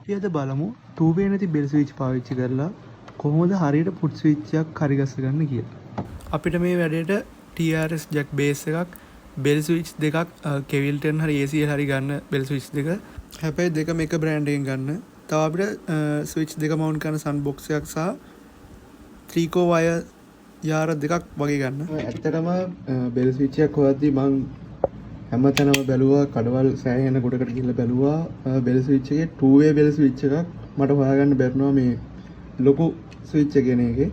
අපි අද බලමු 2 way නැති බෙල් ස්විච් පාවිච්චි කරලා කොහොමද හරියට පුට් ස්විච් එකක් හරි ගස්ස ගන්න කියලා. අපිට මේ වැඩේට TRS jack base එකක් බෙල් ස්විච් දෙකක් කෙවිල්ටන් හරි ACL හරි ගන්න බෙල් ස්විච් දෙක. හැබැයි දෙකම එක බ්‍රෑන්ඩ් එකෙන් ගන්න. තව අපිට ස්විච් දෙක මවුන්ට් කරන සන් බොක්ස් එකක් සහ 3 core wire යාර දෙකක් වගේ ගන්න. ඇත්තටම බෙල් ස්විච් එකක් හොයද්දි මං හැමතැනම බැලුවා කඩවල් සෑහෙන ගොඩකට ගිහිල්ලා බැලුවා බෙල් ස්විච් එකේ 2 way බෙල් ස්විච් එකක් මට හොයාගන්න බැරිනවා මේ ලොකු ස්විච් එක කියන එකේ.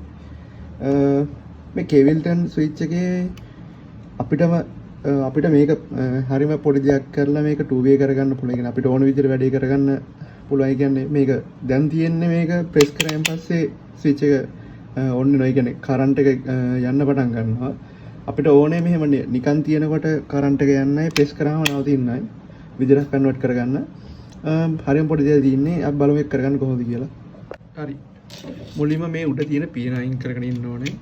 මේ කෙවිල්ටන් ස්විච් එකේ අපිට මේක හරිම පොඩි දෙයක් කරලා මේක 2 way කරගන්න පුළුවන්. කියන්නේ අපිට ඕන විදිහට වැඩේ කරගන්න පුළුවන්. කියන්නේ මේක දැන් තියෙන්නේ මේක ප්‍රෙස් කරාන් පස්සේ ස්විච් එක ඔන්න වෙනවා. ඒ කියන්නේ කරන්ට් එක යන්න පටන් ගන්නවා. අපිට ඕනේ මෙහෙම නිකන් තියෙනකොට කරන්ට් එක යන්නයි ප්‍රෙස් කරාම නවතින්නයි විදිහට කන්වර්ට් කරගන්න. හරියම පොඩි දෙයක් තියෙන්නේ. අපි බලමු ඒක කරගන්න කොහොමද කියලා. හරි. මුලින්ම මේ උඩ තියෙන පින අයින් කරගෙන ඉන්න ඕනේ.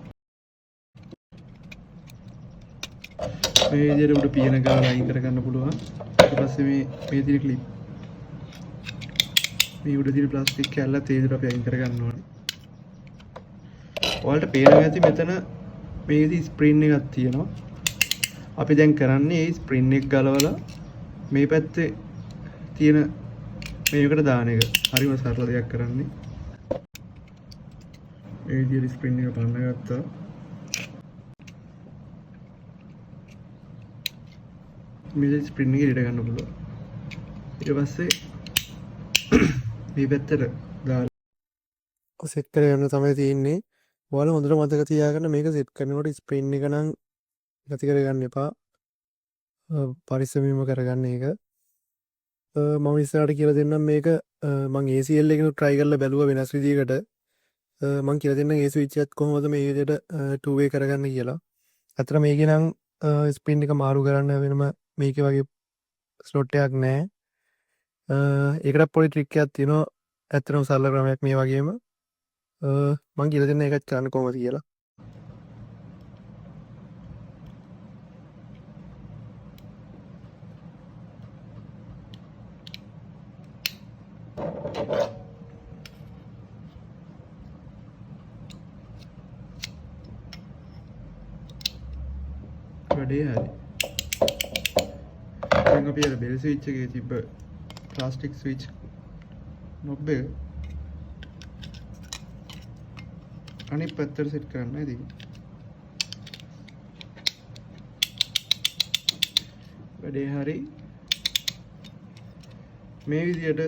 මේ විදිහට උඩ පින ගාලා අයින් කරගන්න පුළුවන්. ඊට පස්සේ මේ තියෙන ක්ලිප් මේ උඩ තියෙන ප්ලාස්ටික් කැල්ල තේ විදිහට අපි අයින් කරගන්න ඕනේ. ඔයාලට පේනවා ඇති මෙතන මේකේ ස්ප්‍රින් එකක් තියෙනවා. අපි දැන් කරන්නේ මේ ස්ප්‍රින් එක ගලවලා මේ පැත්තේ තියෙන මේකට දාන එක. හරිම සරල දෙයක් කරන්නේ. මේ විදිහට ස්ප්‍රින් එක පන්න ගත්තා. මේ ස්ප්‍රින් එක ඉර ගන්න පුළුවන්. ඊට පස්සේ මේ පැත්තට දාලා සෙට් කරගෙන තමයි තියෙන්නේ. ඔයාලා හොඳට මතක තියාගන්න මේක සෙට් කරනකොට ස්ප්‍රින් එක නම් නැති කරගන්න එපා. පරිස්සමින්ම කරගන්න එක. මම ඉස්සරහට කියලා දෙන්නම් මේක මම ACL එකේ try කරලා බැලුවා වෙනස් විදිහකට. මම කියලා දෙන්නම් ඒ ස්විච් එකත් කොහොමද මේ විදිහට 2 way කරගන්න කියලා. අතන මේකේ නම් ස්ප්‍රින් එක මාරු කරන්න වෙනම මේකේ වගේ ස්ලොට් එකක් නැහැ. ඒකට පොඩි ට්‍රික් එකක් තියෙනවා. ඇත්තටම සරල ක්‍රමයක් මේ වගේම. මං කියලා දෙන්න එකත් කරන්න කොහොමද කියලා. වැඩේ හරි. දැන් අපි අර බෙල් ස්විච් එකේ තිබ්බ ප්ලාස්ටික් ස්විච් නොබ් එක අනිත් පැත්තට සෙට් කරන්න ඉතින්. වැඩේ හරි. මේ විදිහට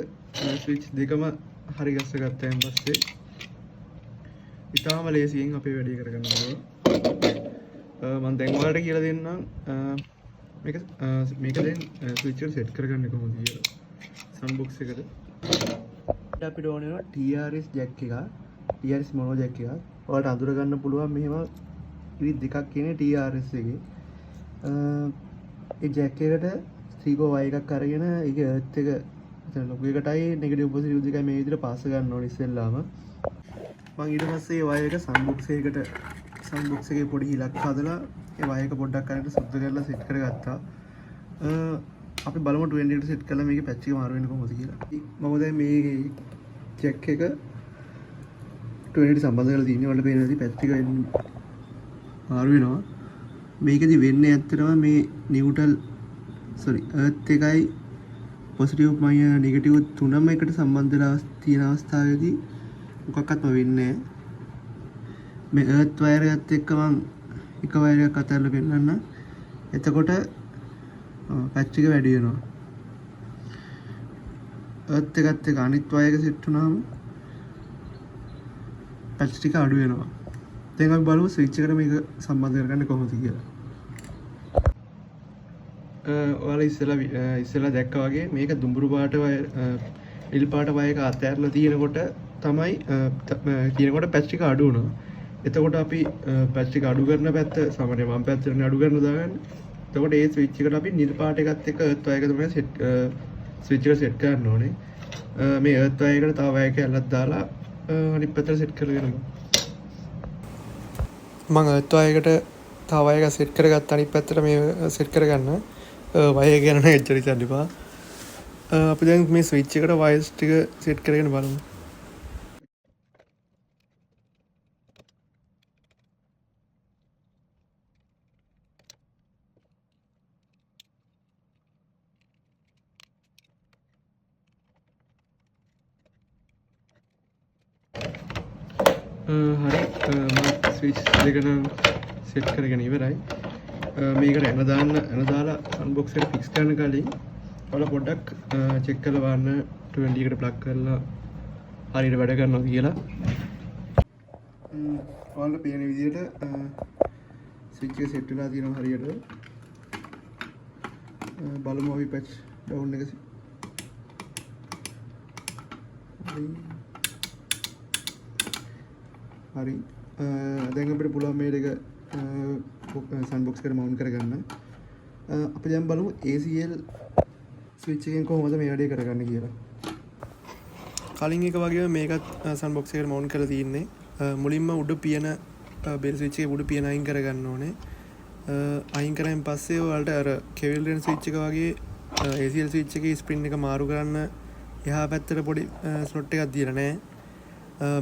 ස්විච් දෙකම හරි ගස්ස ගත්තාන් පස්සේ ඉතාලම ලේසියෙන් අපේ වැඩේ කරගන්න පුළුවන්. මම දැන් ඔයාලට කියලා දෙන්නම් මේක දැන් ස්විච් එක සෙට් කරගන්න කොහොමද කියලා. සම් බොක්ස් එකට අපිට ඕන වෙනවා TRS jack එකක්. TRS mono jack එකක්. ඔයාලට අඳුර ගන්න පුළුවන් මෙහෙම ඉරි දෙකක් කියන්නේ TRS එකේ. ඒ jack එකට 3 core wire එකක් අරගෙන ඒක earth එක එතන ලොකු එකටයි negative positive දෙකයි මේ විදිහට පාස් ගන්න ඕනේ ඉස්සෙල්ලාම. මම ඊට පස්සේ ඒ wire එක sun box එකේ පොඩි හිලක් හදලා ඒ wire එක පොඩ්ඩක් අරගෙන සුද්ධ කරලා set කරගත්තා. අපි බලමු 20 ට set කරලා මේකේ patch එක මාරු වෙන්නේ කොහොමද කියලා. මම දැන් මේ jack එක 20 සම්බන්ධ කරලා තියෙන්නේ. වලට පේන විදිහට පැච් එක මාරු වෙනවා. මේකෙදි වෙන්නේ ඇත්තටම මේ earth එකයි positive negative තුනම එකට සම්බන්ධ වෙලා තියෙන අවස්ථාවේදී මොකක්වත්ම වෙන්නේ නැහැ. මේ earth wire එකත් එක්ක මම එක wire එකක් අතහැරලා පෙන්නන්න. එතකොට පැච් එක වැඩි වෙනවා. earth එකත් එක්ක අනිත් wire එක සෙට් වුණාම පැච් ටික අඩු වෙනවා. දැන් අපි බලමු ස්විච් එකට මේක සම්බන්ධ කරගන්න කොහොමද කියලා. ඔයාලා ඉස්සෙල්ලා දැක්කා වගේ මේක දුඹුරු පාට නිල් පාට වයර් එක අතහැරලා තියෙනකොට තමයි කියනකොට පැච් ටික අඩු වෙනවා. එතකොට අපි පැච් ටික අඩු කරන පැත්ත සමහරවිට වම් පැත්තට අඩු කරන දාගන්න. එතකොට ඒ ස්විච් එකට අපි නිල් පාට එකත් එක්ක earth wire එක තමයි ස්විච් එක සෙට් කරන්න ඕනේ. මේ earth wire එකට තව වයර් කැල්ලක් දාලා අනිත් පැත්තට සෙට් කරගෙන මම earth wire එකට තව වයර් එක සෙට් කරගත්ත අනිත් පැත්තට මේ සෙට් කරගන්න. වයර් ගැන නම් එච්චර හිතන්න එපා. අපි දැන් මේ ස්විච් එකට වයර්ස් ටික සෙට් කරගෙන බලමු. හරි ස්විච් දෙක නම් සෙට් කරගෙන ඉවරයි. මේකට එන දාලා අන්බොක්ස් එක ෆික්ස් කරන්න කලින් ඔයාලා පොඩ්ඩක් චෙක් කරලා බලන්න 20 එකට ප්ලග් කරලා හරියට වැඩ කරනවා කියලා. ඔයාලට පේන විදිහට ස්විච් එක සෙට් වෙලා තියෙනවා හරියට. බලමු අපි පැච් ඩවුන් එක හරි. දැන් අපිට පුළුවන් මේ දෙක සන් බොක්ස් එකට මවුන්ට් කරගන්න. අපි දැන් බලමු ACL ස්විච් එකෙන් කොහොමද මේ වැඩේ කරගන්නේ කියලා. කලින් එක වගේම මේකත් සන් බොක්ස් එකට මවුන්ට් කරලා තියෙන්නේ. මුලින්ම උඩ පියන බෙල් ස්විච් එකේ උඩ පියන අයින් කරගන්න ඕනේ. අයින් කරායින් පස්සේ ඔයාලට අර කෙවිල් ස්විච් එක වගේ ACL ස්විච් එකේ ස්ප්‍රින් එක මාරු කරන්න එහා පැත්තට පොඩි ස්ලොට් එකක් දීලා නැහැ.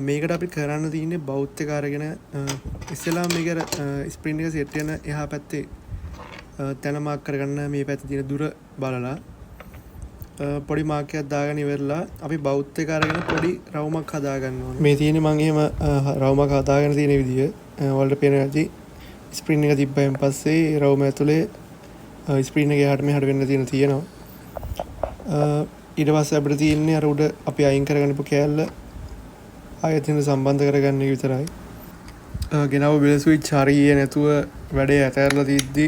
මේකට අපි කරන්න තියෙන්නේ බවුත් එක අරගෙන ඉස්සෙල්ලා මේක ස්ප්‍රින් එක සෙට් වෙන එහා පැත්තේ තැන මාක් කරගන්න මේ පැත්තේ තියෙන දුර බලලා පොඩි මාක් එකක් දාගෙන ඉවරලා අපි බවුත් එක අරගෙන පොඩි රවුමක් හදා ගන්න ඕනේ. මේ තියෙන්නේ මම එහෙම රවුමක් හදාගෙන තියෙන විදිය. ඔයාලට පේන ඇති ස්ප්‍රින් එක තිබ්බයින් පස්සේ රවුම ඇතුලේ ස්ප්‍රින් එක එහාට මෙහාට වෙන්න තියෙනවා. ඊට පස්සේ අපිට තියෙන්නේ අර උඩ අපි අයින් කරගෙන ඉපු කෑල්ල ආයතන සම්බන්ධ කරගන්න එක විතරයි. ගෙනාව බෙල් ස්විච් හරියේ නැතුව වැඩේ ඇතැරලා තියද්දි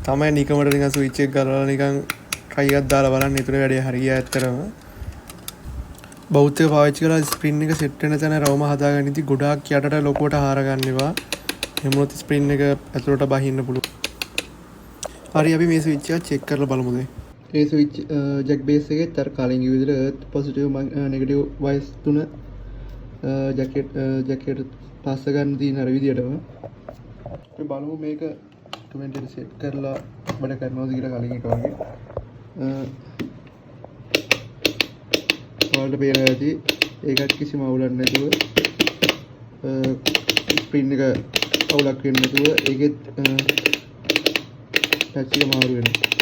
තමයි නිකමට නිකන් ස්විච් එක ගලවලා නිකන් try එකක් දාලා බලන්න ඒතර වැඩේ හරිය ඇත්තරම. බෞද්ධ පාවිච්චි කරලා ස්ප්‍රින් එක සෙට් වෙන තැන රවුම හදාගන්න ඉතින් ගොඩාක් යටට ලොකුවට හාර ගන්නවා. එහෙමොත් ස්ප්‍රින් එක ඇතුළට බහින්න පුළුවන්. හරි අපි මේ ස්විච් එක චෙක් කරලා බලමුද. මේ ස්විච් ජැක් බේස් එකේ තර කලින් විදිහට එර්ත් පොසිටිව් නෙගටිව් වයර්ස් තුන ජැකට් පාස් ගන්න තියෙන අර විදිහටම අපි බලමු මේක 20 ට සෙට් කරලා වැඩ කරනවද කියලා කලින් එක වගේ. ඔයාලට පේන ඇති ඒකත් කිසිම අවුලක් නැතුව ස්ප්‍රින් එක අවුලක් වෙන්නේ නැතුව ඒකෙත් පැච් එක මාරු වෙනවා.